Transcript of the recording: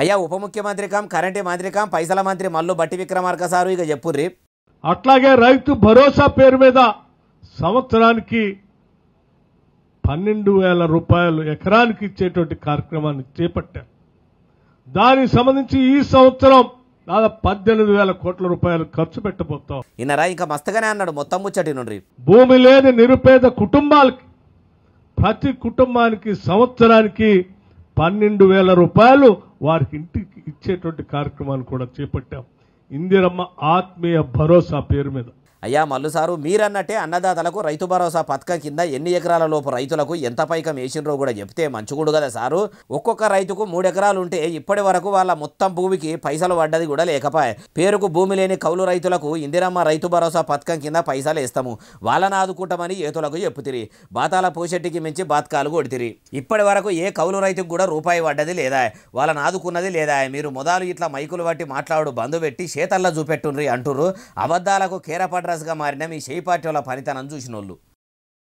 అయ్యా ఉప ముఖ్యమంత్రి కం కరెంటు మంత్రి కం పైసల మంత్రి మల్లు బట్టి విక్రమార్క సారు ఇక చెప్పుర్రి. అట్లాగే రైతు భరోసా పేరు మీద సంవత్సరానికి 12,000 రూపాయలు ఎకరానికి ఇచ్చేటువంటి కార్యక్రమాన్ని చేపట్టారు. దానికి సంబంధించి ఈ సంవత్సరం దాదాపు 18,000 కోట్ల రూపాయలు ఖర్చు పెట్టబోతాం. ఇన్నరా ఇంకా మస్తగానే అన్నాడు మొత్తం ముచ్చటి నుండి. భూమి లేని నిరుపేద కుటుంబాలకి ప్రతి కుటుంబానికి సంవత్సరానికి 12,000 రూపాయలు వారికి ఇంటికి ఇచ్చేటువంటి కార్యక్రమాన్ని కూడా చేపట్టాం. ఇందిరమ్మ ఆత్మీయ భరోసా పేరు మీద. అయ్యా మల్లు సారు మీరన్నట్టే అన్నదాతలకు రైతు భరోసా పథకం కింద ఎన్ని ఎకరాల లోపు రైతులకు ఎంత పైకం వేసినరో కూడా చెప్తే మంచిగుడు కదా సారు. ఒక్కొక్క రైతుకు 3 ఎకరాలు ఉంటే ఇప్పటి వరకు వాళ్ళ మొత్తం భూమికి పైసలు పడ్డది కూడా లేకపాయే. పేరుకు భూమి లేని కౌలు రైతులకు ఇందిరమ్మ రైతు భరోసా పథకం కింద పైసలు వేస్తాము, వాళ్ళని ఆదుకుంటామని ఏతులకు చెప్పుతిరి. బాతాల పోషెట్టికి మించి బాత్కాలు కొడితిరి. ఇప్పటి వరకు ఏ కౌలు రైతుకు కూడా రూపాయి పడ్డది లేదా, వాళ్ళని ఆదుకున్నది లేదా. మీరు మొదలు ఇట్లా మైకులు బట్టి మాట్లాడు బంధు పెట్టి చేతల్లో చూపెట్టుండ్రి అంటుర్రు. అబద్ధాలకు కేరపడ్రస్గా మారిన మీ చేయి పార్టీ వాళ్ళ పనితనం చూసినోళ్ళు.